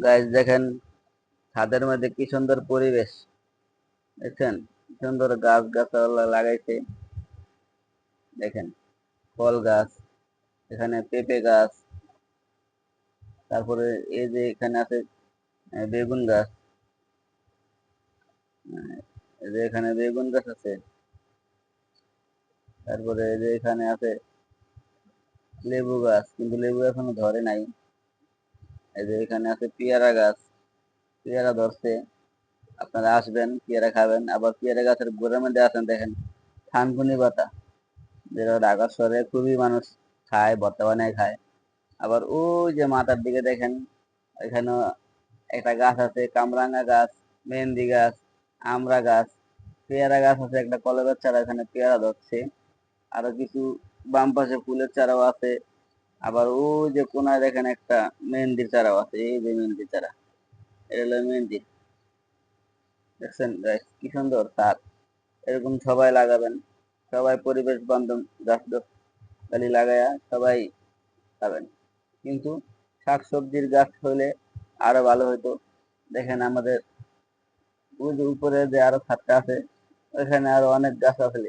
গাছ দেখেন ছাদের মধ্যে কি সুন্দর পরিবেশ, দেখছেন কি সুন্দর গাছ গাছালা লাগাইছে। দেখেন ফল গাছ, এখানে পেঁপে গাছ, তারপরে এই যে এখানে আছে বেগুন গাছ, এই যে এখানে বেগুন গাছ আছে। তারপরে এই যে এখানে আছে লেবু গাছ, কিন্তু লেবু এখনো ধরে নাই। এই যে এখানে আছে পেয়ারা গাছ, পেয়ারা ধরছে। আপনারা আসবেন, পেয়ারা খাবেন। আবার পেয়ারা গাছের গোড়ার মধ্যে আছেন দেখেন থানকুনি পাতা, যেটা ঢাকা শহরে খুবই মানুষ খায়, ভর্তা বানায় খায়। আবার ওই যে মাথার দিকে দেখেন, এখানে একটা গাছ আছে কামরাঙা গাছ, মেহেন্দি গাছ, আমড়া গাছ, পেয়ারা গাছ আছে একটা, কলেরার চারা, এখানে পেয়ারা ধরছে। আরো কিছু বাম পাশে ফুলের চারাও আছে। আবার ওই যে কোনায় দেখেন একটা মেহেন্দির চারাও আছে, এই যে মেহেন্দির চারা, এটা হলো মেহেন্দি। দেখছেন গাছ কি সুন্দর তার। এরকম সবাই লাগাবেন, সবাই পরিবেশ বান্ধব গাছ গাছালি লাগায়া সবাই খাবেন। কিন্তু শাকসবজির গাছ হলে আরো ভালো হতো। দেখেন আমাদের ওই যে উপরে যে আরো ছাদটা আছে, ওইখানে আরো অনেক গাছ আছে,